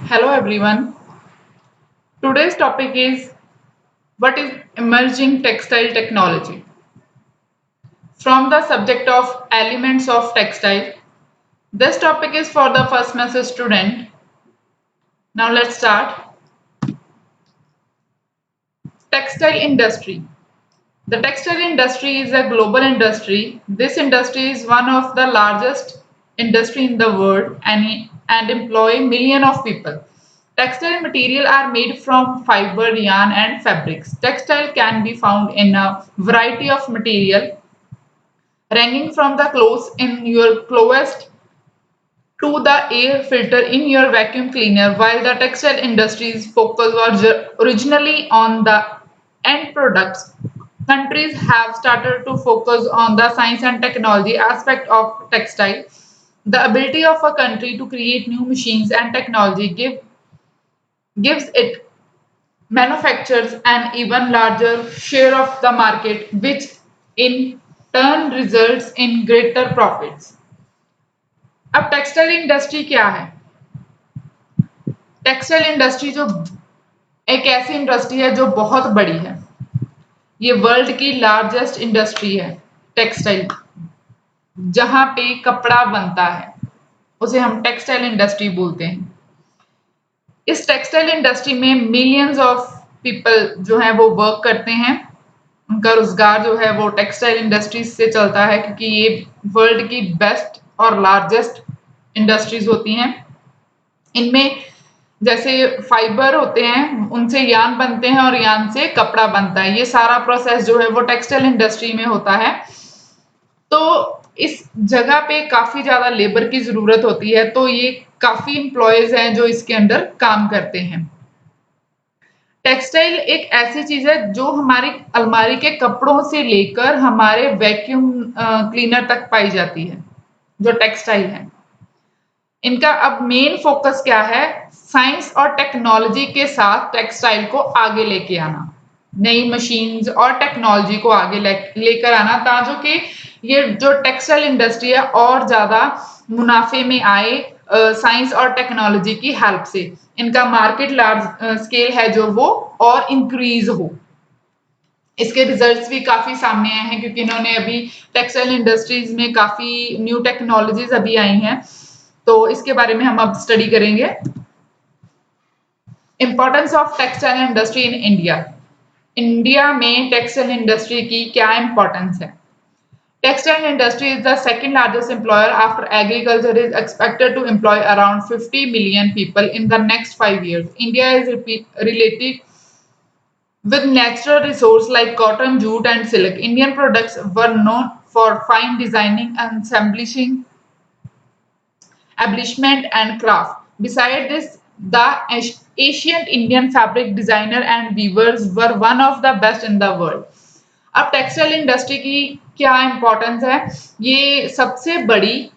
Hello everyone. Today's topic is what is emerging textile technology. From the subject of elements of textile. This topic is for the first semester student. Now let's start. Textile industry. The textile industry is a global industry. This industry is one of the largest industry in the world and employ millions of people. Textile material are made from fiber, yarn and fabrics. Textile can be found in a variety of material ranging from the clothes in your closest to the air filter in your vacuum cleaner. While the textile industry's focus was originally on the end products, countries have started to focus on the science and technology aspect of textile. The ability of a country to create new machines and technology gives it manufactures an even larger share of the market, which in turn results in greater profits. अब textile industry क्या है? Textile industry जो एक ऐसी industry है जो बहुत बड़ी है। ये वर्ल्ड की लार्जेस्ट इंडस्ट्री है टेक्सटाइल, जहां पे कपड़ा बनता है उसे हम टेक्सटाइल इंडस्ट्री बोलते हैं। इस टेक्सटाइल इंडस्ट्री में मिलियंस ऑफ पीपल जो है वो वर्क करते हैं। उनका रोजगार जो है वो टेक्सटाइल इंडस्ट्रीज से चलता है, क्योंकि ये वर्ल्ड की बेस्ट और लार्जेस्ट इंडस्ट्रीज होती हैं। इनमें जैसे फाइबर होते हैं, उनसे यान बनते हैं और यान से कपड़ा बनता है। ये सारा प्रोसेस जो है वो टेक्सटाइल इंडस्ट्री में होता है। तो इस जगह पे काफी ज्यादा लेबर की जरूरत होती है, तो ये काफी एम्प्लॉयज हैं जो इसके अंदर काम करते हैं। टेक्सटाइल एक ऐसी चीज है जो हमारी अलमारी के कपड़ों से लेकर हमारे वैक्यूम क्लीनर तक पाई जाती है, जो टेक्सटाइल है। इनका अब मेन फोकस क्या है? साइंस और टेक्नोलॉजी के साथ टेक्सटाइल को आगे लेके आना, नई मशीन्स और टेक्नोलॉजी को आगे लेकर आना, ताकि कि ये जो टेक्सटाइल इंडस्ट्री है और ज्यादा मुनाफे में आए साइंस और टेक्नोलॉजी की हेल्प से। इनका मार्केट लार्ज स्केल है जो वो और इंक्रीज हो। इसके रिजल्ट्स भी काफी सामने आए हैं, क्योंकि इन्होंने अभी टेक्सटाइल इंडस्ट्रीज में काफी न्यू टेक्नोलॉजीज अभी आई हैं, तो इसके बारे में हम अब स्टडी करेंगे। Importance of textile industry in India. India में टेक्सटाइल इंडस्ट्री की क्या इंपॉर्टेंस है? Textile industry is the second largest employer after agriculture, is expected to employ around 50 million people in the next 5 years. India is related with natural resources like cotton, jute and silk. Indian products were known for fine designing and embellishment and craft. Besides this, the ancient Indian fabric designer and weavers were one of the best in the world. अब textile industry की क्या importance है? ये सबसे बड़ी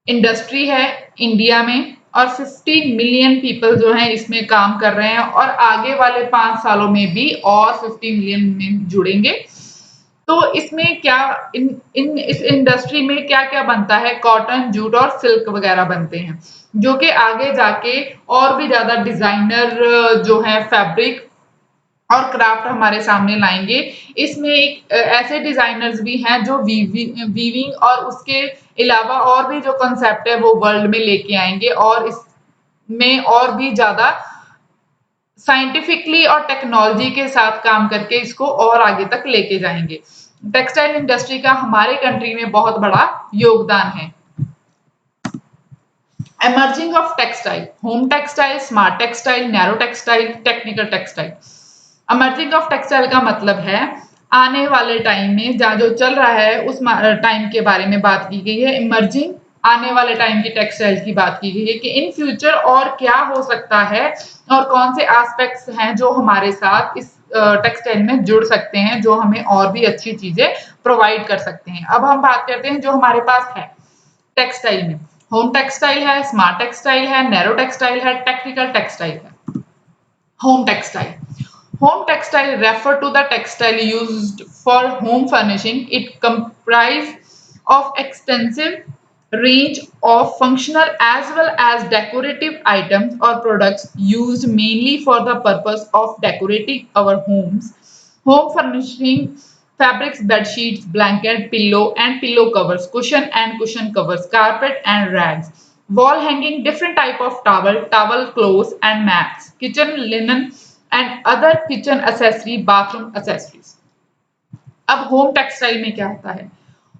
industry है India में और 50 मिलियन पीपल जो हैं इसमें काम कर रहे हैं, और आगे वाले 5 सालों में भी और 50 मिलियन में जुड़ेंगे। तो इसमें क्या इस इंडस्ट्री में क्या क्या बनता है? कॉटन, जूट और सिल्क वगैरह बनते हैं, जो कि आगे जाके और भी ज्यादा डिजाइनर जो है फैब्रिक और क्राफ्ट हमारे सामने लाएंगे। इसमें एक ऐसे डिजाइनर्स भी हैं जो वीविंग और उसके अलावा और भी जो कॉन्सेप्ट है वो वर्ल्ड में लेके आएंगे, और इसमें और भी ज्यादा साइंटिफिकली और टेक्नोलॉजी के साथ काम करके इसको और आगे तक लेके जाएंगे। टेक्सटाइल इंडस्ट्री का हमारे कंट्री में बहुत बड़ा योगदान है। Emerging of textile: home textile, smart textile, narrow textile, technical textile. Emerging of textile का मतलब है आने वाले टाइम में जहाँ जो चल रहा है उस टाइम के बारे में बात की गई है। इमर्जिंग आने वाले टाइम की टेक्सटाइल की बात की गई है कि इन फ्यूचर और क्या हो सकता है और कौन से एस्पेक्ट्स हैं जो हमारे साथ इस टेक्सटाइल में जुड़ सकते हैं, जो हमें और भी अच्छी चीजें प्रोवाइड कर सकते हैं। अब हम बात करते हैं जो हमारे पास है टेक्सटाइल में। होम टेक्सटाइल है, स्मार्ट टेक्सटाइल है, नैरो टेक्सटाइल है, टेक्निकल टेक्सटाइल है। Home textile: home textile refer to the textile used for home furnishing. It comprise of extensive range of functional as well as decorative items or products used mainly for the purpose of decorating our homes. Home furnishing fabrics, bed sheets, blanket, pillow and pillow covers, cushion and cushion covers, carpet and rags, wall hanging, different type of towel clothes and mats, kitchen linen and other kitchen accessory, bathroom accessories. अब home textile में क्या होता है?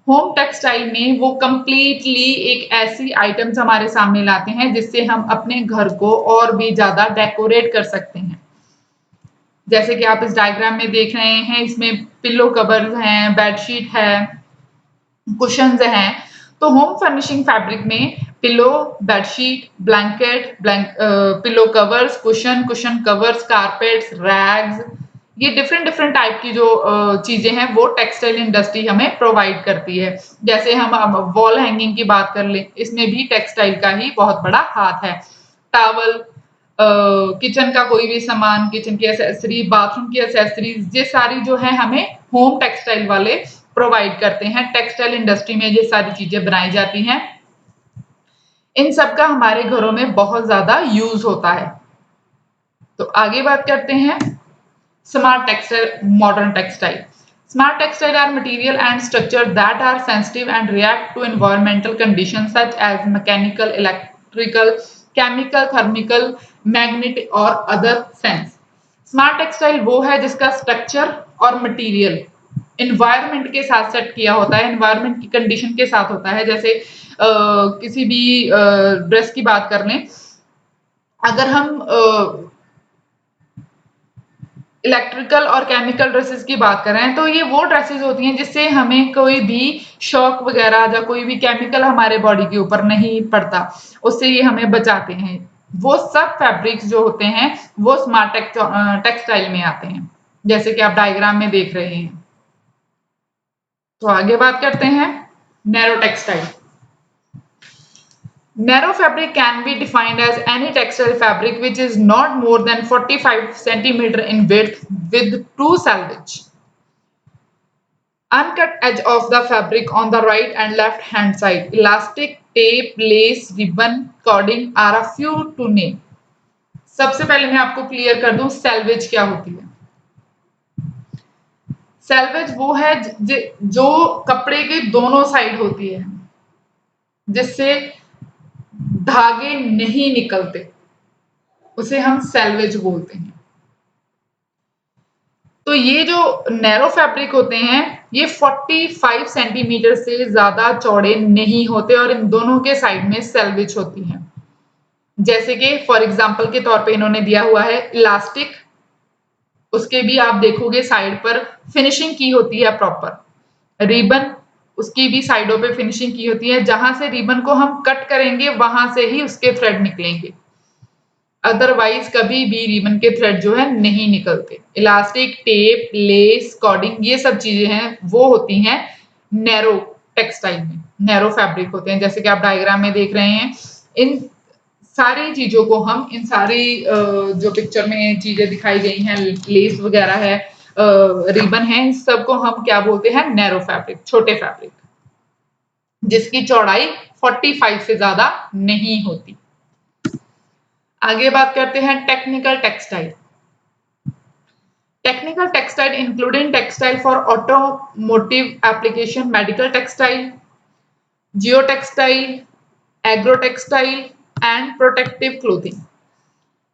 Home textile में वो completely एक ऐसी items हमारे सामने लाते हैं जिससे हम अपने घर को और भी ज्यादा डेकोरेट कर सकते हैं। जैसे कि आप इस डायग्राम में देख रहे हैं, इसमें पिलो कवर्स हैं, बेडशीट है, कुशन्स हैं। तो होम फर्निशिंग फैब्रिक में pillow, bedsheet, blanket, pillow covers, cushion covers, carpets, rags, ये डिफरेंट डिफरेंट टाइप की जो चीजें हैं वो टेक्सटाइल इंडस्ट्री हमें प्रोवाइड करती है। जैसे हम अब वॉल हैंगिंग की बात कर लें, इसमें भी टेक्सटाइल का ही बहुत बड़ा हाथ है। टॉवल, किचन का कोई भी सामान, किचन की एसेसरी, बाथरूम की एसेसरीज, ये सारी जो है हमें होम टेक्सटाइल वाले प्रोवाइड करते हैं। टेक्सटाइल इंडस्ट्री में ये सारी चीजें बनाई जाती हैं। इन सब का हमारे घरों में बहुत ज्यादा यूज होता है। तो आगे बात करते हैं smart textile, modern textile. Smart textile are material and structure that are sensitive and react to environmental conditions such as mechanical, electrical, chemical, thermal, magnetic और other sense. स्मार्ट टेक्सटाइल वो है जिसका स्ट्रक्चर और मटेरियल एनवायरनमेंट के साथ set किया होता है, एनवायरनमेंट की कंडीशन के साथ होता है। जैसे किसी भी ड्रेस की बात कर लें, अगर हम इलेक्ट्रिकल और केमिकल ड्रेसेस की बात कर रहे हैं, तो ये वो ड्रेसेस होती हैं जिससे हमें कोई भी शॉक वगैरह या कोई भी केमिकल हमारे बॉडी के ऊपर नहीं पड़ता, उससे ये हमें बचाते हैं। वो सब फैब्रिक्स जो होते हैं वो स्मार्ट टेक्सटाइल में आते हैं, जैसे कि आप डायग्राम में देख रहे हैं। तो आगे बात करते हैं narrow textile. Narrow fabric can be defined as any textile fabric which is not more than 45 centimeter in width with true selvage. Uncut edge of the fabric on the right and left hand side. Elastic, tape, lace, ribbon, cording are a few to name. सबसे पहले मैं आपको clear कर दूं salvage क्या होती है। Salvage वो है जो कपड़े के दोनों साइड होती है, जिससे धागे नहीं निकलते, उसे हम सेल्वेज बोलते हैं। तो ये जो नैरो फैब्रिक होते हैं ये 45 सेंटीमीटर से ज्यादा चौड़े नहीं होते और इन दोनों के साइड में सेल्वेज होती हैं। जैसे कि फॉर एग्जांपल के तौर पे इन्होंने दिया हुआ है इलास्टिक, उसके भी आप देखोगे साइड पर फिनिशिंग की होती है प्रॉपर। रिबन, उसकी भी साइडों पे फिनिशिंग की होती है, जहां से रिबन को हम कट करेंगे वहां से ही उसके थ्रेड निकलेंगे, अदरवाइज कभी भी रिबन के थ्रेड जो है नहीं निकलते। इलास्टिक, टेप, लेस, कॉर्डिंग, ये सब चीजें हैं वो होती हैं नैरो टेक्सटाइल में, नैरो फैब्रिक होते हैं, जैसे कि आप डायग्राम में देख रहे हैं। इन सारी चीजों को हम, इन सारी जो पिक्चर में चीजें दिखाई गई हैं, लेस वगैरह है, रिबन है, इन सबको हम क्या बोलते हैं, नैरो फैब्रिक, छोटे फैब्रिक, जिसकी चौड़ाई 45 से ज्यादा नहीं होती। आगे बात करते हैं technical textile. Technical textile including textile for automotive application, medical textile, Jio textile, agro textile and protective clothing.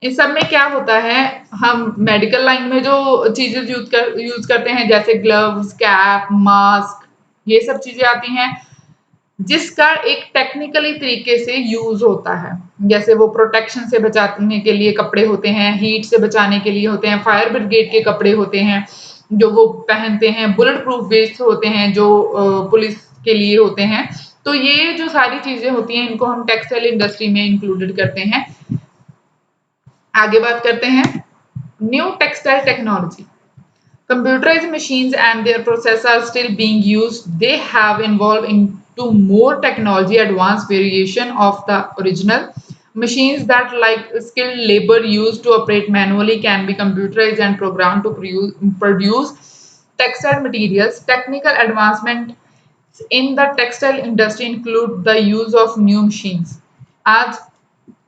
इस सब में क्या होता है, हम मेडिकल लाइन में जो चीजें यूज करते हैं, जैसे ग्लव्स, कैप, मास्क, ये सब चीजें आती हैं जिसका एक टेक्निकली तरीके से यूज होता है। जैसे वो प्रोटेक्शन से बचाने के लिए कपड़े होते हैं, हीट से बचाने के लिए होते हैं, फायर ब्रिगेड के कपड़े होते हैं जो वो पहनते हैं, बुलेट प्रूफ वेस्ट होते हैं जो पुलिस के लिए होते हैं। तो ये जो सारी चीजें होती हैं इनको हम टेक्सटाइल इंडस्ट्री में इंक्लूडेड करते हैं। आगे बात करते हैं new textile technology. Computerized machines and their process are still being used. They have evolved into more technology advanced variation of the original. Machines that, like skilled labor used to operate manually, can be computerized and programmed to produce textile materials. Technical advancement in the textile industry include the use of new machines. आज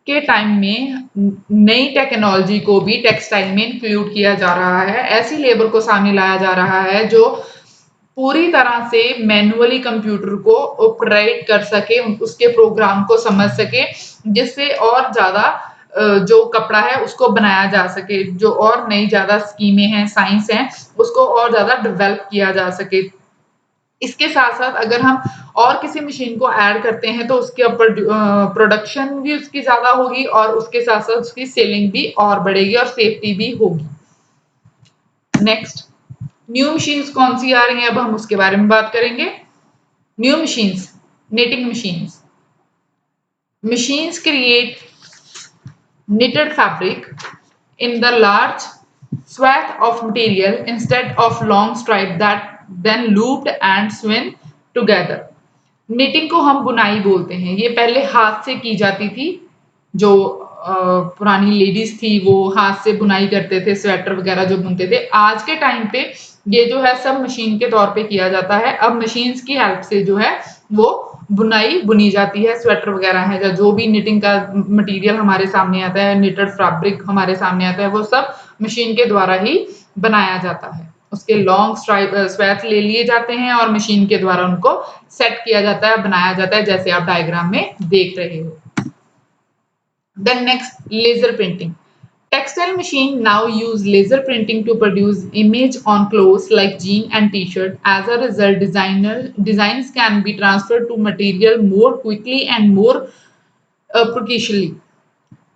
के time में नई technology को भी textile में include किया जा रहा है, ऐसी लेबर को सामने लाया जा रहा है जो पूरी तरह से मैनुअली कंप्यूटर को ऑपरेट कर सके, उसके प्रोग्राम को समझ सके, जिससे और ज्यादा जो कपड़ा है उसको बनाया जा सके, जो और नई ज्यादा स्कीमें हैं, साइंस हैं, उसको और ज्यादा डेवलप किया जा सके। इसके साथ-साथ अगर हम और किसी मशीन को ऐड करते हैं तो उसके ऊपर प्रोडक्शन भी उसकी ज़्यादा होगी और उसके साथ-साथ उसकी सेलिंग भी और बढ़ेगी और सेफ्टी भी होगी। नेक्स्ट, न्यू मशीन्स कौन-सी आ रही हैं, अब हम उसके बारे में बात करेंगे। New machines, knitting machines. Machines create knitted fabric in the large swath of material instead of long stripe that then looped and sewn together. Knitting को हम बुनाई बोलते हैं, ये पहले हाथ से की जाती थी, जो पुरानी लेडीज थी वो हाथ से बुनाई करते थे, स्वेटर वगैरह जो बुनते थे। आज के टाइम पे ये जो है सब मशीन के तौर पे किया जाता है। अब मशीन्स की हेल्प से जो है वो बुनाई बुनी जाती है, स्वेटर वगैरह है या जो भी निटिंग का मटेरियल हमारे सामने आता है, निटेड फैब्रिक हमारे सामने आता है, वो सब मशीन के द्वारा ही बनाया जाता है। उसके लॉन्ग स्वैथ ले लिए जाते हैं और मशीन के द्वारा उनको सेट किया जाता है, बनाया जाता है, जैसे आप डायग्राम में देख रहे हो। Then next, laser printing. Textile machine now use laser printing to produce image on clothes like jean and t-shirt. As a result, designs can be transferred to material more quickly and more precisely.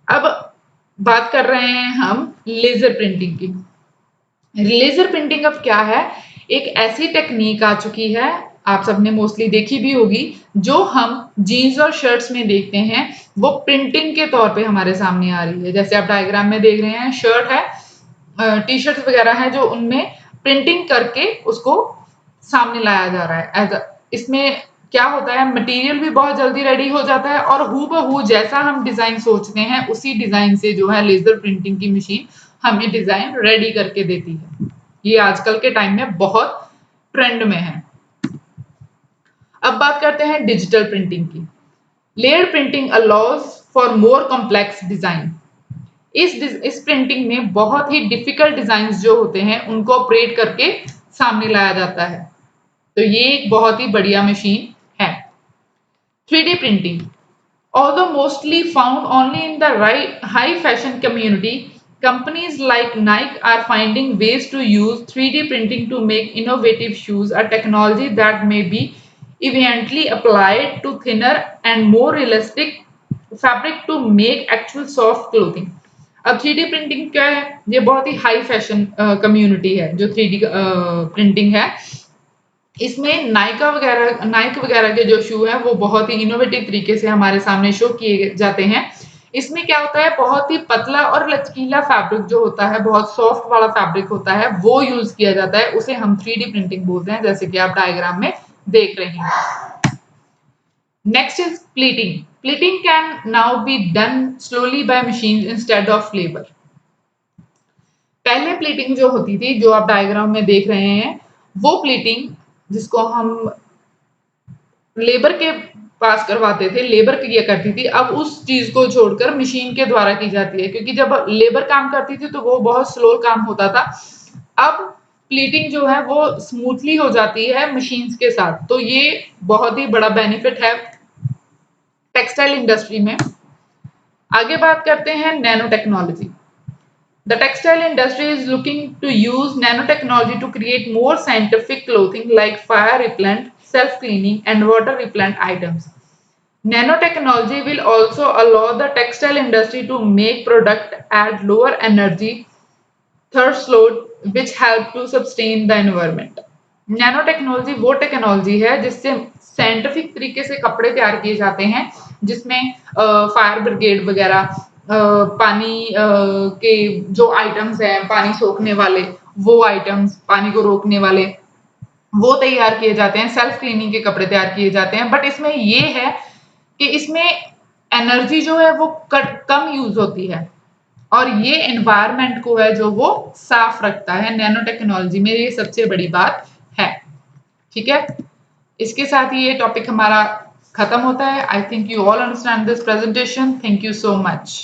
अब बात कर रहे हैं हम laser printing की। Laser printing अब क्या है, एक ऐसी टेक्निक आ चुकी है, आप सबने मोस्टली देखी भी होगी, जो हम जीन्स और शर्ट्स में देखते हैं, वो प्रिंटिंग के तौर पे हमारे सामने आ रही है। जैसे आप डायग्राम में देख रहे हैं, शर्ट है, टी शर्ट्स वगैरह है, जो उनमें प्रिंटिंग करके उसको सामने लाया जा रहा है। इसमें क्या होता है, मटेरियल भी बहुत जल्दी रेडी हो जाता है और हूबहू जैसा हम डिजाइन सोचते हैं उसी डिजाइन से जो है लेजर प्रिंटिंग की मशीन हमें डिजाइन रेडी करके देती है। ये आजकल के टाइम में बहुत ट्रेंड में है। अब बात करते हैं डिजिटल प्रिंटिंग की। Layer printing allows for more complex design. इस प्रिंटिंग में बहुत ही डिफिकल्ट डिजाइन जो होते हैं उनको ऑपरेट करके सामने लाया जाता है, तो ये एक बहुत ही बढ़िया मशीन है। 3D printing, although mostly found only in the high fashion community, companies like Nike are finding ways to use 3D printing to make innovative shoes, a technology that may be eventually applied to thinner and more realistic fabric to make actual soft clothing. अब 3D printing क्या है, ये बहुत ही high fashion community है जो 3D printing है। इसमें नाइक वगैरह के जो शू हैं वो बहुत ही इनोवेटिव तरीके से हमारे सामने शो किए जाते हैं। इसमें क्या होता है, बहुत ही पतला और लचकीला फैब्रिक जो होता है, बहुत सॉफ्ट वाला फैब्रिक होता है, वो यूज किया जाता है, उसे हम 3D प्रिंटिंग बोलते हैं, जैसे कि आप डायग्राम में देख रहे हैं। Next is pleating. Pleating can now be done slowly by machine instead of labour. पहले प्लीटिंग जो होती थी, जो आप डायग्राम में देख रहे हैं, वो प्लीटिंग जिसको हम लेबर के पास करवाते थे, लेबर किया करती थी, अब उस चीज को छोड़कर मशीन के द्वारा की जाती है, क्योंकि जब लेबर काम करती थी तो वो बहुत स्लो काम होता था। अब प्लीटिंग जो है वो स्मूथली हो जाती है मशीन्स के साथ, तो ये बहुत ही बड़ा बेनिफिट है टेक्सटाइल इंडस्ट्री में। आगे बात करते हैं nano technology. The textile industry is looking to use nanotechnology to create more scientific clothing like fire repellent, self-cleaning, and water repellent items. Nanotechnology will also allow the textile industry to make product at lower energy thirst load, which help to sustain the environment. Nano technology वो technology है जिससे scientific तरीके से कपड़े तैयार किए जाते हैं, जिसमें फायर ब्रिगेड वगैरह, पानी के जो आइटम्स हैं, पानी सोखने वाले वो आइटम्स, पानी को रोकने वाले वो तैयार किए जाते हैं, सेल्फ क्लीनिंग के कपड़े तैयार किए जाते हैं। बट इसमें ये है कि इसमें एनर्जी जो है वो कम यूज होती है और ये एनवायरनमेंट को है जो वो साफ रखता है। नैनो टेक्नोलॉजी में ये सबसे बड़ी बात है, ठीक है। इसके साथ ही ये टॉपिक हमारा खत्म होता है। I think you all understand this presentation. Thank you so much.